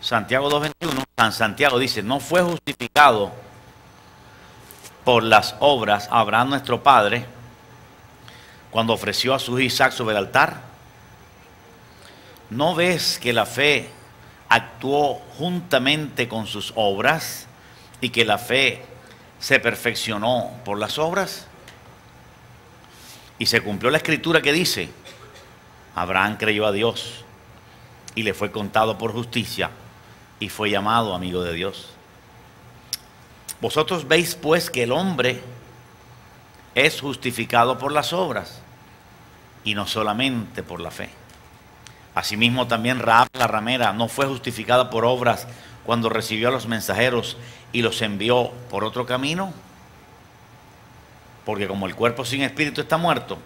Santiago 2:21, San Santiago dice, no fue justificado por las obras Abraham nuestro padre cuando ofreció a su hijo Isaac sobre el altar. ¿No ves que la fe actuó juntamente con sus obras y que la fe se perfeccionó por las obras? Y se cumplió la escritura que dice, Abraham creyó a Dios y le fue contado por justicia y fue llamado amigo de Dios. Vosotros veis pues que el hombre es justificado por las obras y no solamente por la fe. Asimismo también Rahab la ramera no fue justificada por obras cuando recibió a los mensajeros y los envió por otro camino. Porque como el cuerpo sin espíritu está muerto,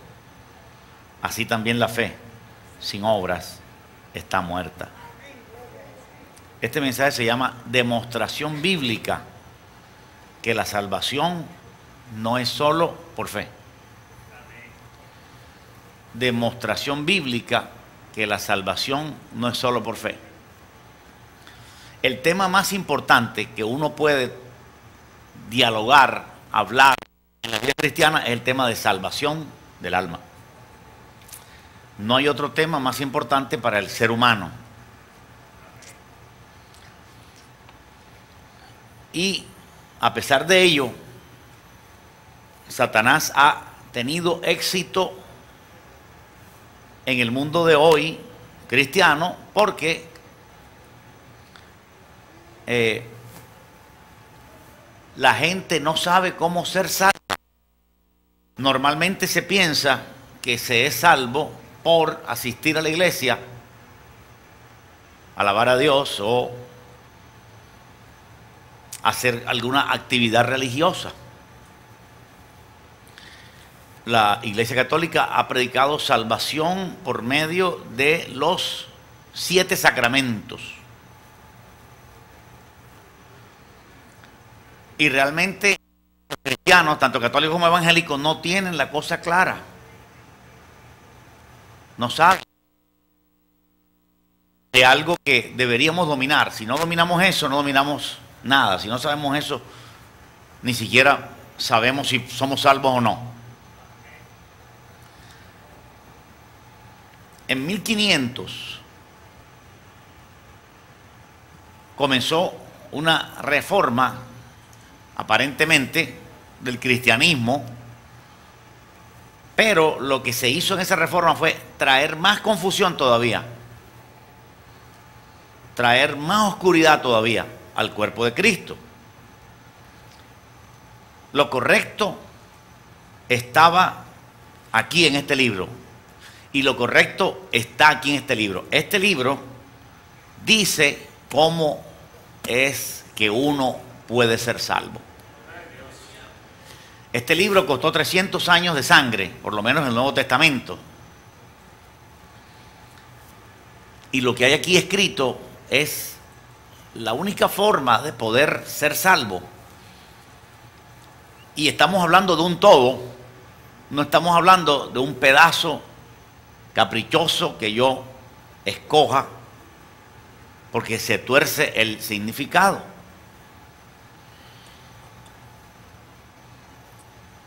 así también la fe sin obras está muerta. Este mensaje se llama demostración bíblica que la salvación no es solo por fe. Demostración bíblica que la salvación no es solo por fe. El tema más importante que uno puede dialogar, hablar en la vida cristiana es el tema de salvación del alma. No hay otro tema más importante para el ser humano. Y a pesar de ello, Satanás ha tenido éxito en el mundo de hoy cristiano porque la gente no sabe cómo ser salvo. Normalmente se piensa que se es salvo por asistir a la iglesia, alabar a Dios o hacer alguna actividad religiosa. La Iglesia Católica ha predicado salvación por medio de los 7 sacramentos. Y realmente los cristianos, tanto católicos como evangélicos, no tienen la cosa clara. No saben de algo que deberíamos dominar. Si no dominamos eso, no dominamos nada. Si no sabemos eso, ni siquiera sabemos si somos salvos o no. En 1500 comenzó una reforma, aparentemente, del cristianismo, pero lo que se hizo en esa reforma fue traer más confusión todavía, traer más oscuridad todavía al cuerpo de Cristo. Lo correcto estaba aquí en este libro. Y lo correcto está aquí en este libro. Este libro dice cómo es que uno puede ser salvo. Este libro costó 300 años de sangre, por lo menos en el Nuevo Testamento. Y lo que hay aquí escrito es la única forma de poder ser salvo. Y estamos hablando de un todo, no estamos hablando de un pedazo caprichoso que yo escoja porque se tuerce el significado.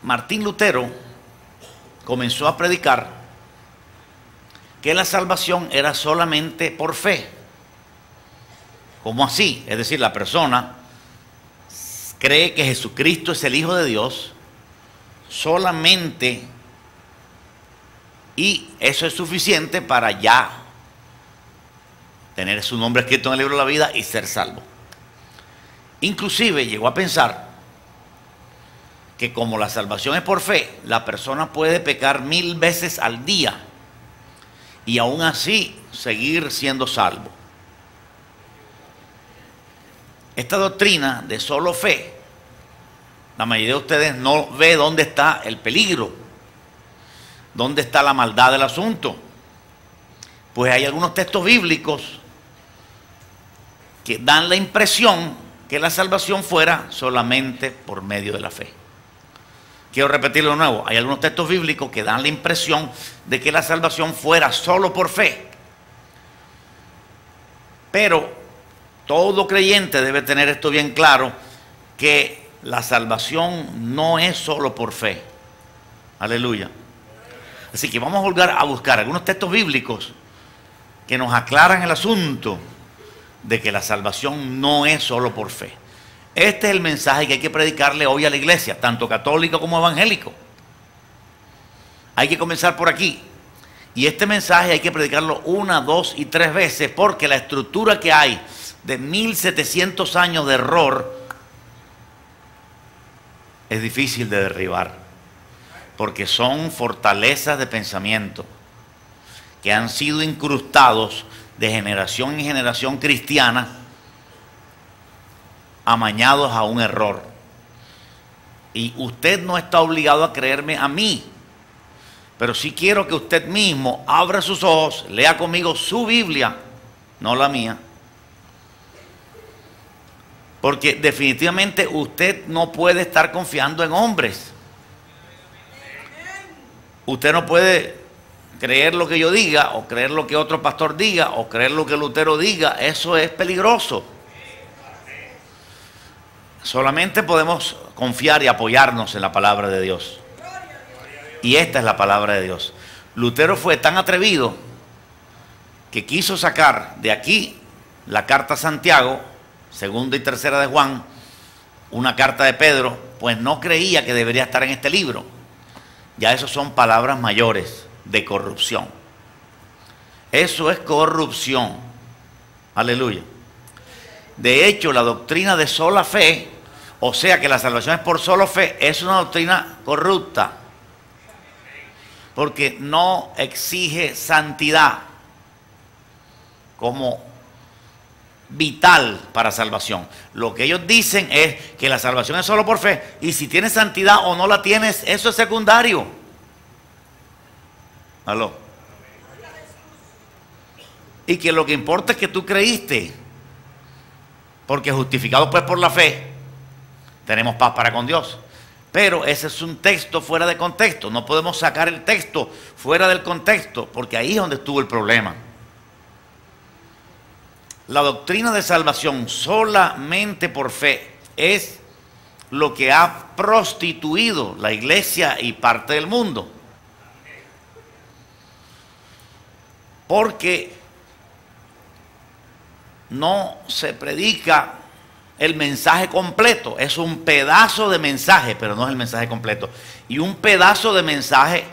Martín Lutero comenzó a predicar que la salvación era solamente por fe. ¿Cómo así? Es decir, la persona cree que Jesucristo es el Hijo de Dios solamente, y eso es suficiente para ya tener su nombre escrito en el libro de la vida y ser salvo. Inclusive llegó a pensar que como la salvación es por fe, la persona puede pecar 1000 veces al día y aún así seguir siendo salvo. Esta doctrina de solo fe, la mayoría de ustedes no ve dónde está el peligro. ¿Dónde está la maldad del asunto? Pues hay algunos textos bíblicos que dan la impresión que la salvación fuera solamente por medio de la fe. Quiero repetirlo de nuevo. Hay algunos textos bíblicos que dan la impresión de que la salvación fuera solo por fe. Pero Todo creyente debe tener esto bien claro, que la salvación no es solo por fe. Aleluya. Así que vamos a buscar algunos textos bíblicos que nos aclaran el asunto de que la salvación no es solo por fe. Este es el mensaje que hay que predicarle hoy a la iglesia, tanto católico como evangélico. Hay que comenzar por aquí. Y este mensaje hay que predicarlo 1, 2 y 3 veces, porque la estructura que hay de 1700 años de error es difícil de derribar, porque son fortalezas de pensamiento que han sido incrustados de generación en generación cristiana, amañados a un error. Y usted no está obligado a creerme a mí, pero sí quiero que usted mismo abra sus ojos, lea conmigo su Biblia, no la mía, porque definitivamente usted no puede estar confiando en hombres. Usted no puede creer lo que yo diga, o creer lo que otro pastor diga, o creer lo que Lutero diga. Eso es peligroso. Solamente podemos confiar y apoyarnos en la palabra de Dios. Y esta es la palabra de Dios. Lutero fue tan atrevido que quiso sacar de aquí la carta a Santiago, segunda y tercera de Juan, una carta de Pedro, pues no creía que debería estar en este libro. Ya eso son palabras mayores de corrupción. Eso es corrupción. Aleluya. De hecho, la doctrina de sola fe, o sea que la salvación es por solo fe, es una doctrina corrupta, porque no exige santidad como vital para salvación. Lo que ellos dicen es que la salvación es solo por fe, y si tienes santidad o no la tienes, eso es secundario. ¿Aló? Y que lo que importa es que tú creíste, porque justificado pues por la fe, tenemos paz para con Dios. Pero ese es un texto fuera de contexto. No podemos sacar el texto fuera del contexto, porque ahí es donde estuvo el problema. La doctrina de salvación solamente por fe es lo que ha prostituido la iglesia y parte del mundo. Porque no se predica el mensaje completo. Es un pedazo de mensaje, pero no es el mensaje completo. Y un pedazo de mensaje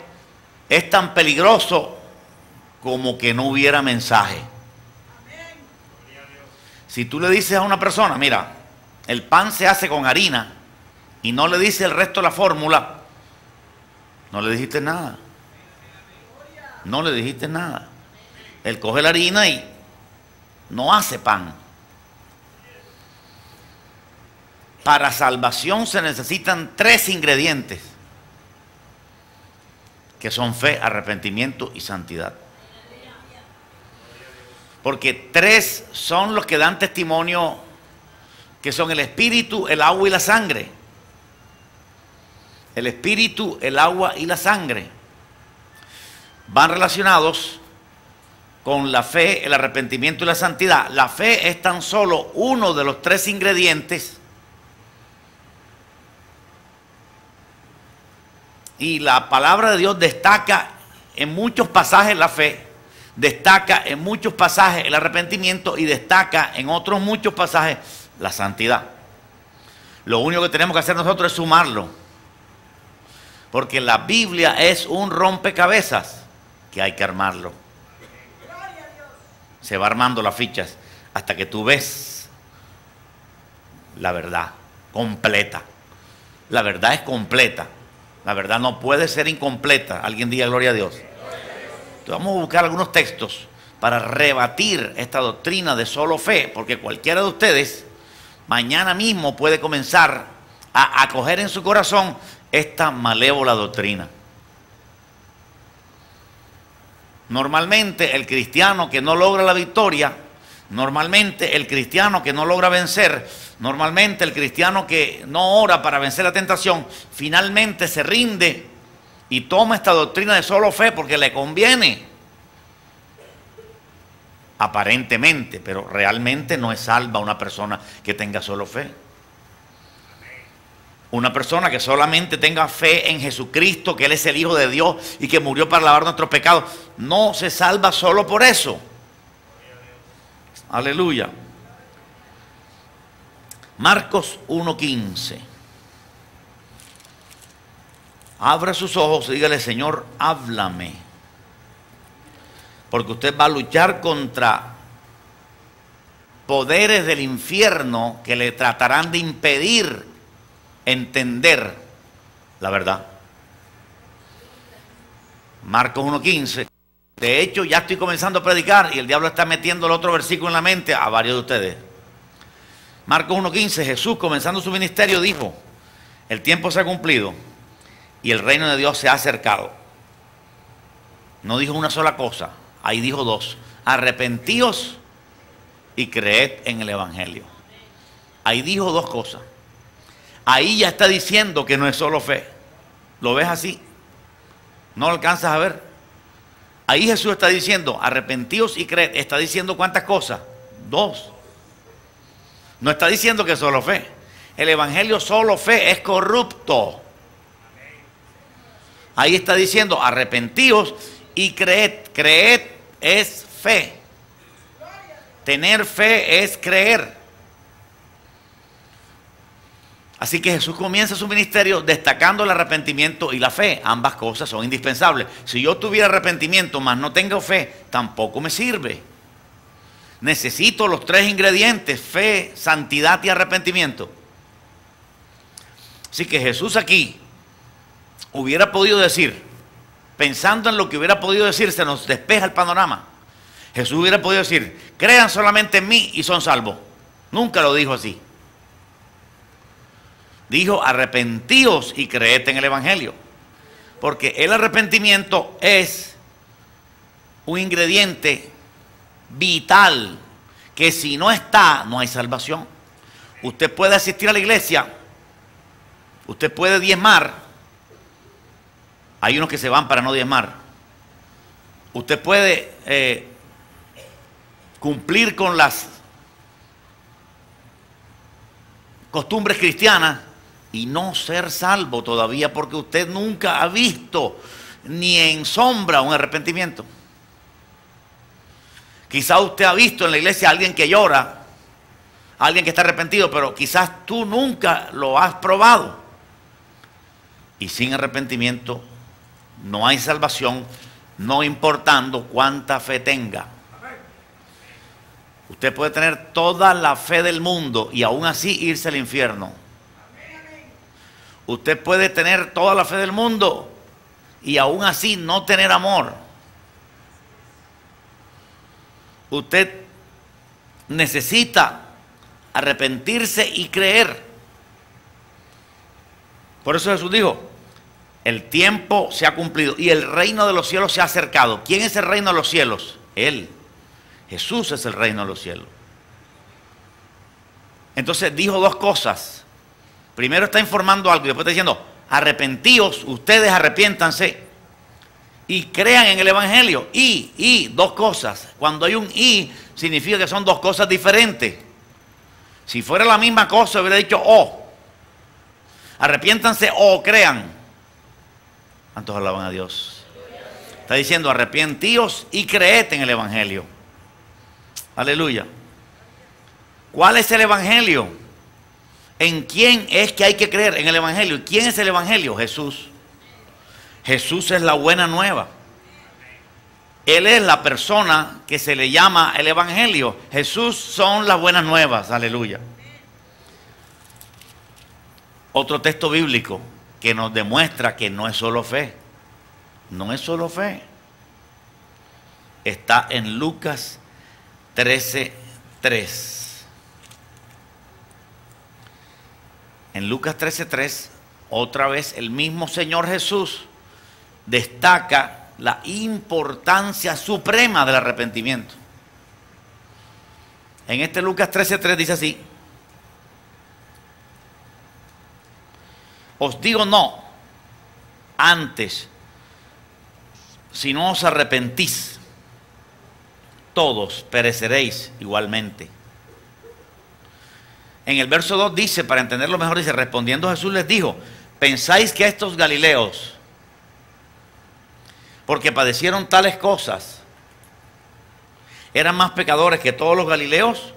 es tan peligroso como que no hubiera mensaje. Si tú le dices a una persona, mira, el pan se hace con harina, y no le dices el resto de la fórmula, no le dijiste nada. No le dijiste nada. Él coge la harina y no hace pan. Para salvación se necesitan 3 ingredientes, que son fe, arrepentimiento y santidad. Porque 3 son los que dan testimonio, que son el espíritu, el agua y la sangre. El espíritu, el agua y la sangre van relacionados con la fe, el arrepentimiento y la santidad. La fe es tan solo uno de los 3 ingredientes, y la palabra de Dios destaca en muchos pasajes la fe, destaca en muchos pasajes el arrepentimiento, y destaca en otros muchos pasajes la santidad. Lo único que tenemos que hacer nosotros es sumarlo, porque la Biblia es un rompecabezas que hay que armarlo. Se va armando las fichas hasta que tú ves la verdad completa. La verdad es completa. La verdad no puede ser incompleta. Alguien diga gloria a Dios. Entonces vamos a buscar algunos textos para rebatir esta doctrina de solo fe, porque cualquiera de ustedes mañana mismo puede comenzar a acoger en su corazón esta malévola doctrina. Normalmente el cristiano que no logra la victoria, normalmente el cristiano que no logra vencer, normalmente el cristiano que no ora para vencer la tentación, finalmente se rinde y toma esta doctrina de solo fe porque le conviene. aparentemente, pero realmente no es salva una persona que tenga solo fe. Una persona que solamente tenga fe en Jesucristo, que Él es el Hijo de Dios y que murió para lavar nuestros pecados, no se salva solo por eso. Aleluya. Marcos 1:15. Abra sus ojos y dígale: Señor, háblame. Porque usted va a luchar contra poderes del infierno que le tratarán de impedir entender la verdad. Marcos 1:15. De hecho, ya estoy comenzando a predicar y el diablo está metiendo el otro versículo en la mente a varios de ustedes. Marcos 1:15. Jesús, comenzando su ministerio, dijo: el tiempo se ha cumplido y el reino de Dios se ha acercado. No dijo una sola cosa, ahí dijo dos: arrepentíos y creed en el evangelio. Ahí dijo dos cosas. Ahí ya está diciendo que no es solo fe. ¿Lo ves así? ¿No lo alcanzas a ver? Ahí Jesús está diciendo: arrepentíos y creed. Está diciendo ¿cuántas cosas? Dos. No está diciendo que solo fe. El evangelio solo fe es corrupto. Ahí está diciendo: arrepentíos y creed. Creed es fe. Tener fe es creer. Así que Jesús comienza su ministerio destacando el arrepentimiento y la fe. Ambas cosas son indispensables. Si yo tuviera arrepentimiento mas no tengo fe, tampoco me sirve. Necesito los tres ingredientes: fe, santidad y arrepentimiento. Así que Jesús aquí hubiera podido decir, pensando en lo que hubiera podido decir, se nos despeja el panorama. Jesús hubiera podido decir: crean solamente en mí y son salvos. Nunca lo dijo así. Dijo: arrepentíos y creed en el evangelio. Porque el arrepentimiento es un ingrediente vital, que si no está, no hay salvación. Usted puede asistir a la iglesia, usted puede diezmar. Hay unos que se van para no diezmar. Usted puede cumplir con las costumbres cristianas y no ser salvo todavía, porque usted nunca ha visto ni en sombra un arrepentimiento. Quizá usted ha visto en la iglesia a alguien que llora, a alguien que está arrepentido, pero quizás tú nunca lo has probado. Y sin arrepentimiento no hay salvación, no importando cuánta fe tenga. Usted puede tener toda la fe del mundo y aún así irse al infierno. Usted puede tener toda la fe del mundo y aún así no tener amor. Usted necesita arrepentirse y creer. Por eso Jesús dijo: el tiempo se ha cumplido y el reino de los cielos se ha acercado. ¿Quién es el reino de los cielos? Él. Jesús es el reino de los cielos. Entonces dijo dos cosas. Primero está informando algo y después está diciendo: arrepentíos, ustedes arrepiéntanse y crean en el evangelio. Y dos cosas. Cuando hay un y, significa que son dos cosas diferentes. Si fuera la misma cosa, hubiera dicho o. Arrepiéntanse o crean. ¿Cuántos alaban a Dios? Está diciendo: arrepentíos y creed en el evangelio. Aleluya. ¿Cuál es el evangelio? ¿En quién es que hay que creer? En el evangelio. ¿Y quién es el evangelio? Jesús. Jesús es la buena nueva. Él es la persona que se le llama el evangelio. Jesús son las buenas nuevas. Aleluya. Otro texto bíblico que nos demuestra que no es solo fe. No es solo fe. Está en Lucas 13:3. En Lucas 13:3, otra vez el mismo Señor Jesús destaca la importancia suprema del arrepentimiento. En este Lucas 13:3 dice así: os digo no, antes, si no os arrepentís, todos pereceréis igualmente. En el verso 2 dice, para entenderlo mejor, dice, respondiendo Jesús les dijo, ¿pensáis que a estos galileos, porque padecieron tales cosas, eran más pecadores que todos los galileos?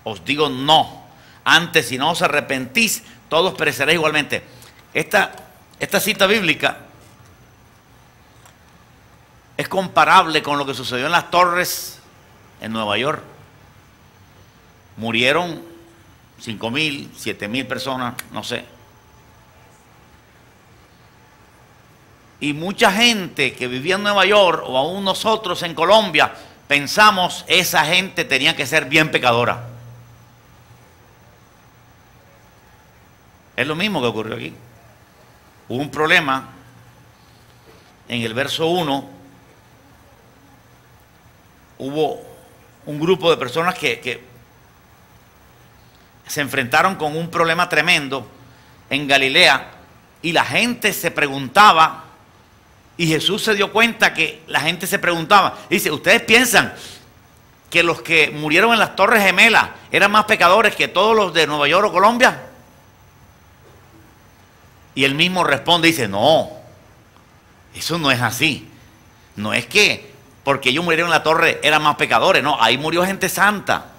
Os digo no, antes si no os arrepentís, todos pereceréis igualmente. Esta cita bíblica es comparable con lo que sucedió en las torres en Nueva York. Murieron 5,000, 7,000 personas, no sé. Y mucha gente que vivía en Nueva York, o aún nosotros en Colombia, pensamos esa gente tenía que ser bien pecadora. Es lo mismo que ocurrió aquí. Hubo un problema en el verso 1. Hubo un grupo de personas que se enfrentaron con un problema tremendo en Galilea, y la gente se preguntaba, y Jesús se dio cuenta que la gente se preguntaba. Dice, ¿ustedes piensan que los que murieron en las Torres Gemelas eran más pecadores que todos los de Nueva York o Colombia? Y él mismo responde y dice, no, eso no es así. No es que porque ellos murieron en la torre eran más pecadores, no, ahí murió gente santa.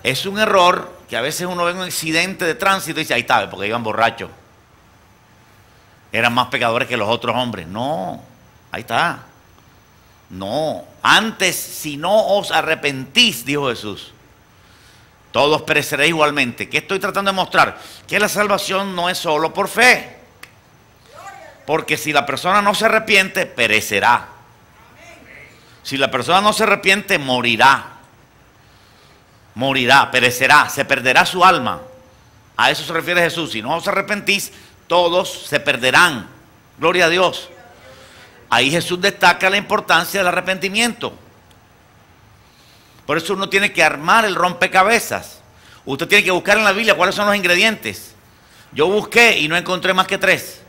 Es un error que a veces uno ve un accidente de tránsito y dice, ahí está, porque iban borrachos. Eran más pecadores que los otros hombres. No, ahí está. No, antes si no os arrepentís, dijo Jesús, todos pereceréis igualmente. ¿Qué estoy tratando de mostrar? Que la salvación no es solo por fe. Porque si la persona no se arrepiente, perecerá. Si la persona no se arrepiente, morirá. Morirá, perecerá, se perderá su alma. A eso se refiere Jesús. Si no os arrepentís, todos se perderán. Gloria a Dios. Ahí Jesús destaca la importancia del arrepentimiento. Por eso uno tiene que armar el rompecabezas. Usted tiene que buscar en la Biblia cuáles son los ingredientes. Yo busqué y no encontré más que 3.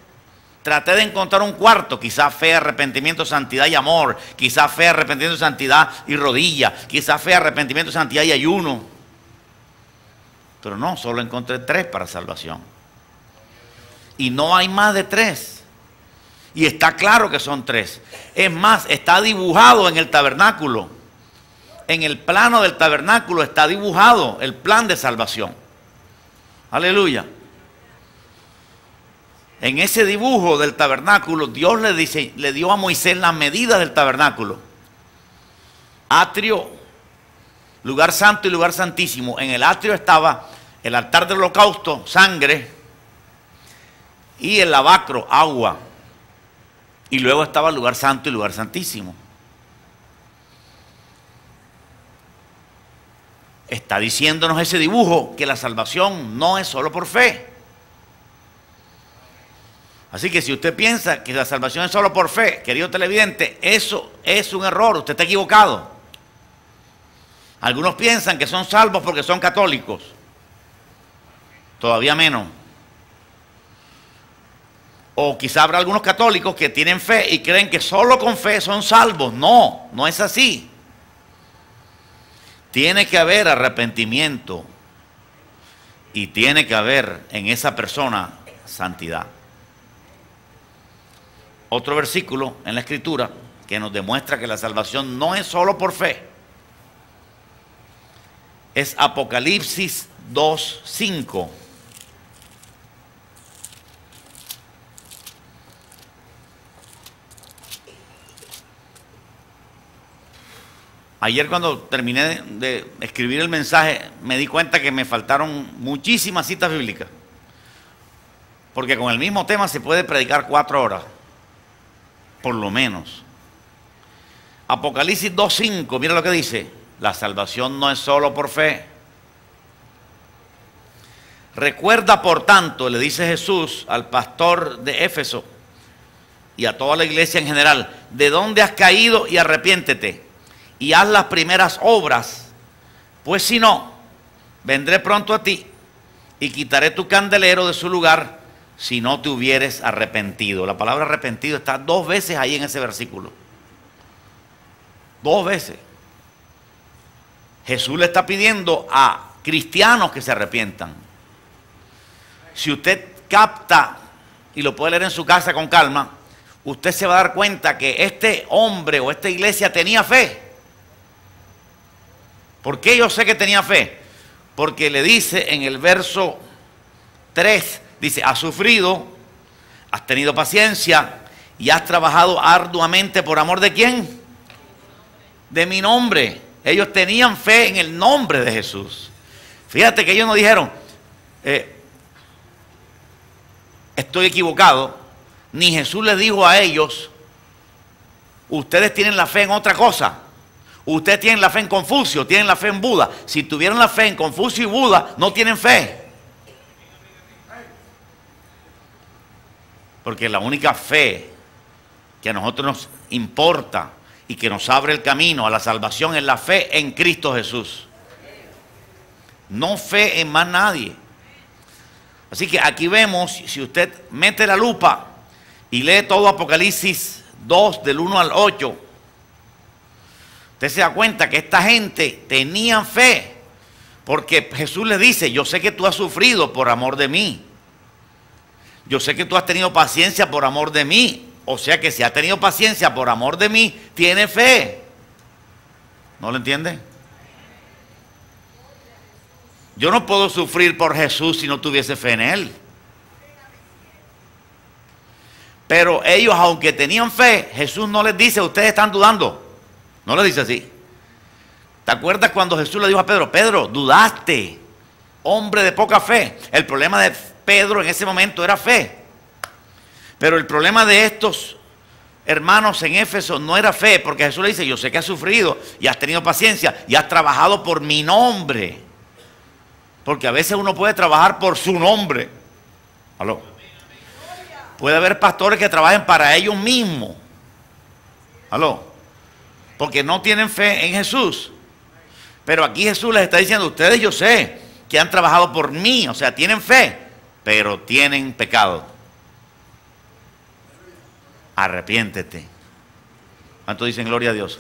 Traté de encontrar un cuarto, quizás fe, arrepentimiento, santidad y amor. Quizás fe, arrepentimiento, santidad y rodilla. Quizás fe, arrepentimiento, santidad y ayuno. Pero no, solo encontré 3 para salvación. Y no hay más de 3. Y está claro que son 3. Es más, está dibujado en el tabernáculo. En el plano del tabernáculo está dibujado el plan de salvación. Aleluya. En ese dibujo del tabernáculo, Dios le dio a Moisés las medidas del tabernáculo. Atrio, lugar santo y lugar santísimo. En el atrio estaba el altar del holocausto, sangre, y el lavacro, agua. Y luego estaba el lugar santo y lugar santísimo. Está diciéndonos ese dibujo que la salvación no es solo por fe. Así que si usted piensa que la salvación es solo por fe, querido televidente, eso es un error, usted está equivocado. Algunos piensan que son salvos porque son católicos. Todavía menos. O quizá habrá algunos católicos que tienen fe y creen que solo con fe son salvos. No, no es así. Tiene que haber arrepentimiento y tiene que haber en esa persona santidad. Otro versículo en la Escritura que nos demuestra que la salvación no es solo por fe es Apocalipsis 2:5. Ayer cuando terminé de escribir el mensaje me di cuenta que me faltaron muchísimas citas bíblicas. Porque con el mismo tema se puede predicar 4 horas. Por lo menos. Apocalipsis 2:5, mira lo que dice. La salvación no es solo por fe. Recuerda, por tanto, le dice Jesús al pastor de Éfeso y a toda la iglesia en general, de dónde has caído y arrepiéntete y haz las primeras obras, pues si no, vendré pronto a ti y quitaré tu candelero de su lugar si no te hubieres arrepentido. La palabra arrepentido está 2 veces ahí en ese versículo. 2 veces. Jesús le está pidiendo a cristianos que se arrepientan. Si usted capta, y lo puede leer en su casa con calma, usted se va a dar cuenta que este hombre o esta iglesia tenía fe. ¿Por qué yo sé que tenía fe? Porque le dice en el verso 3, dice, has sufrido, has tenido paciencia y has trabajado arduamente por amor ¿de quién? De mi nombre. Ellos tenían fe en el nombre de Jesús. Fíjate que ellos no dijeron, estoy equivocado. Ni Jesús les dijo a ellos, ustedes tienen la fe en otra cosa. Ustedes tienen la fe en Confucio, tienen la fe en Buda. Si tuvieran la fe en Confucio y Buda, no tienen fe. Porque la única fe que a nosotros nos importa y que nos abre el camino a la salvación es la fe en Cristo Jesús. No fe en más nadie. Así que aquí vemos, si usted mete la lupa y lee todo Apocalipsis 2 del 1 al 8, usted se da cuenta que esta gente tenía fe. Porque Jesús les dice, yo sé que tú has sufrido por amor de mí. Yo sé que tú has tenido paciencia por amor de mí. O sea que si has tenido paciencia por amor de mí, tiene fe. ¿No lo entiende? Yo no puedo sufrir por Jesús si no tuviese fe en Él. Pero ellos, aunque tenían fe, Jesús no les dice, ustedes están dudando. No les dice así. ¿Te acuerdas cuando Jesús le dijo a Pedro, Pedro, dudaste, hombre de poca fe? El problema de Pedro en ese momento era fe. Pero el problema de estos hermanos en Éfeso no era fe, porque Jesús le dice, yo sé que has sufrido y has tenido paciencia y has trabajado por mi nombre. Porque a veces uno puede trabajar por su nombre. ¿Aló? Puede haber pastores que trabajen para ellos mismos. ¿Aló? Porque no tienen fe en Jesús. Pero aquí Jesús les está diciendo, ustedes yo sé que han trabajado por mí, o sea, tienen fe, pero tienen pecado. Arrepiéntete. ¿Cuánto dicen gloria a Dios?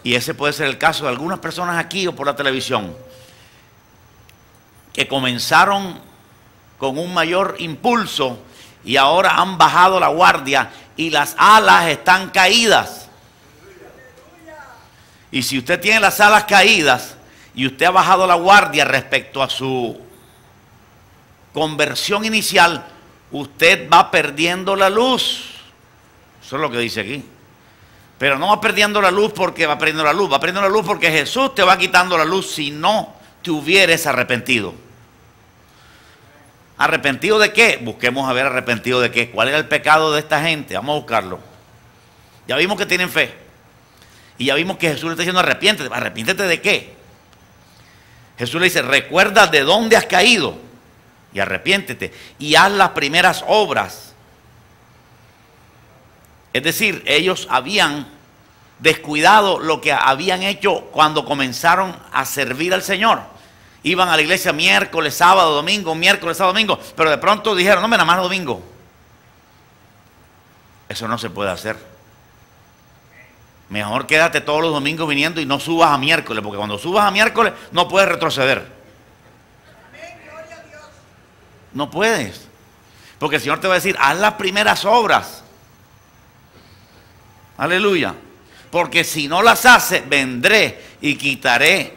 Y ese puede ser el caso de algunas personas aquí o por la televisión, que comenzaron con un mayor impulso y ahora han bajado la guardia y las alas están caídas. Y si usted tiene las alas caídas y usted ha bajado la guardia respecto a su conversión inicial, usted va perdiendo la luz. Eso es lo que dice aquí. Pero no va perdiendo la luz porque va perdiendo la luz. Va perdiendo la luz porque Jesús te va quitando la luz si no te hubieres arrepentido. ¿Arrepentido de qué? Busquemos a ver arrepentido de qué. ¿Cuál era el pecado de esta gente? Vamos a buscarlo. Ya vimos que tienen fe. Y ya vimos que Jesús le está diciendo arrepiéntete. ¿Arrepiéntete de qué? Jesús le dice, recuerda de dónde has caído y arrepiéntete y haz las primeras obras. Es decir, ellos habían descuidado lo que habían hecho cuando comenzaron a servir al Señor. Iban a la iglesia miércoles, sábado, domingo, miércoles, sábado, domingo, pero de pronto dijeron, no, nada más domingo. Eso no se puede hacer. Mejor quédate todos los domingos viniendo y no subas a miércoles, porque cuando subas a miércoles no puedes retroceder. No puedes. Porque el Señor te va a decir, haz las primeras obras. Aleluya. Porque si no las haces, vendré y quitaré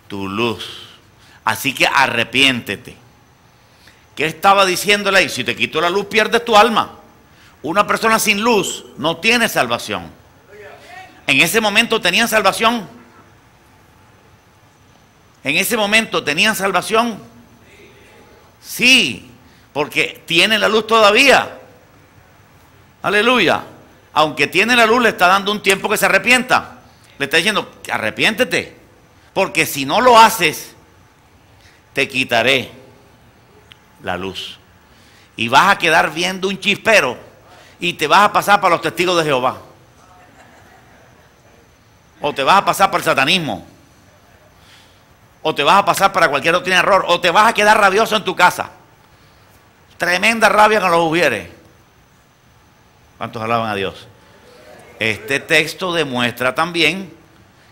tu luz. Así que arrepiéntete. ¿Qué estaba diciéndole ahí? Si te quito la luz, pierdes tu alma. Una persona sin luz no tiene salvación. En ese momento tenían salvación. En ese momento tenían salvación. Sí, porque tienen la luz todavía. Aleluya. Aunque tiene la luz, le está dando un tiempo que se arrepienta. Le está diciendo, arrepiéntete. Porque si no lo haces, te quitaré la luz. Y vas a quedar viendo un chispero y te vas a pasar para los testigos de Jehová. O te vas a pasar para el satanismo. O te vas a pasar para cualquier otro error. O te vas a quedar rabioso en tu casa. Tremenda rabia con los ujieres. ¿Cuántos alaban a Dios? Este texto demuestra también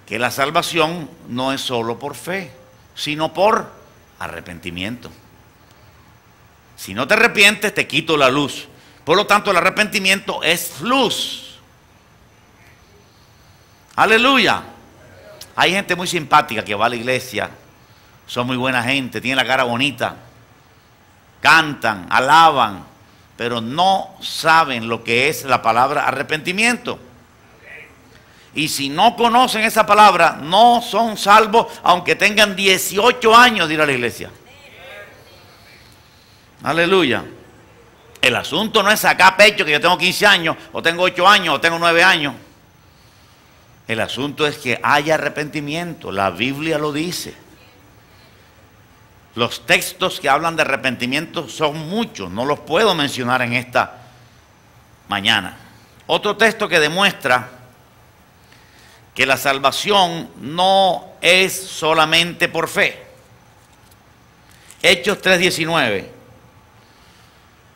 que la salvación no es solo por fe, sino por arrepentimiento. Si no te arrepientes, te quito la luz. Por lo tanto, el arrepentimiento es luz. Aleluya. Hay gente muy simpática que va a la iglesia, son muy buena gente, tienen la cara bonita, cantan, alaban, pero no saben lo que es la palabra arrepentimiento. Y si no conocen esa palabra, no son salvos, aunque tengan 18 años de ir a la iglesia. Aleluya. El asunto no es sacar pecho que yo tengo 15 años, o tengo 8 años, o tengo 9 años. El asunto es que haya arrepentimiento. La Biblia lo dice. Los textos que hablan de arrepentimiento son muchos, no los puedo mencionar en esta mañana. Otro texto que demuestra que la salvación no es solamente por fe. Hechos 3:19.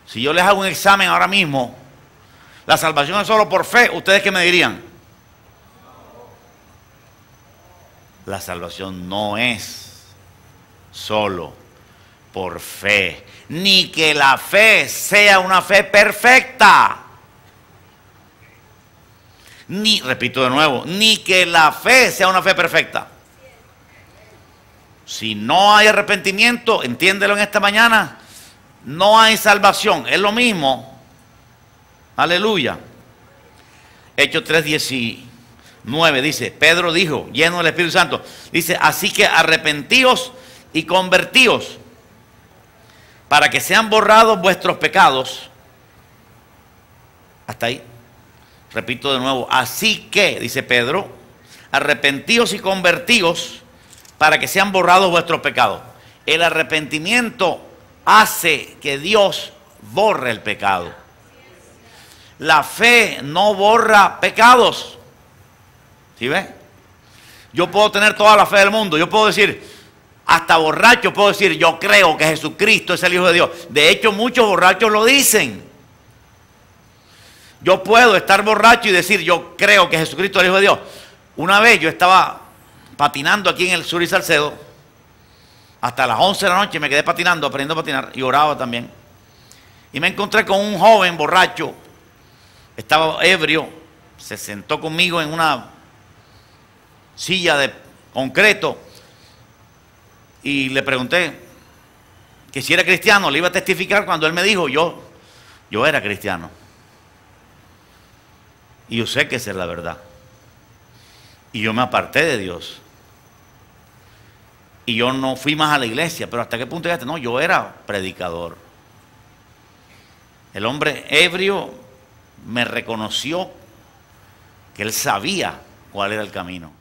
Si yo les hago un examen ahora mismo, la salvación es solo por fe, ¿ustedes qué me dirían? La salvación no es solo por fe, ni que la fe sea una fe perfecta. Ni, repito de nuevo, ni que la fe sea una fe perfecta. Si no hay arrepentimiento, entiéndelo en esta mañana, no hay salvación. Es lo mismo. Aleluya. Hechos 3:19 dice, Pedro dijo, lleno del Espíritu Santo, dice, así que arrepentíos y convertíos para que sean borrados vuestros pecados. Hasta ahí. Repito de nuevo, así que, dice Pedro, arrepentíos y convertíos para que sean borrados vuestros pecados. El arrepentimiento hace que Dios borre el pecado. La fe no borra pecados. ¿Sí ve? Yo puedo tener toda la fe del mundo. Yo puedo decir, hasta borracho puedo decir, yo creo que Jesucristo es el Hijo de Dios. De hecho, muchos borrachos lo dicen. Yo puedo estar borracho y decir, yo creo que Jesucristo es el Hijo de Dios. Una vez yo estaba patinando aquí en el Sur y Salcedo, hasta las 11 de la noche me quedé patinando, aprendiendo a patinar, y oraba también. Y me encontré con un joven borracho, estaba ebrio, se sentó conmigo en una silla de concreto, y le pregunté que si era cristiano, le iba a testificar cuando él me dijo, yo era cristiano. Y yo sé que esa es la verdad. Y yo me aparté de Dios. Y yo no fui más a la iglesia. Pero ¿hasta qué punto llegaste? No, yo era predicador. El hombre ebrio me reconoció que él sabía cuál era el camino.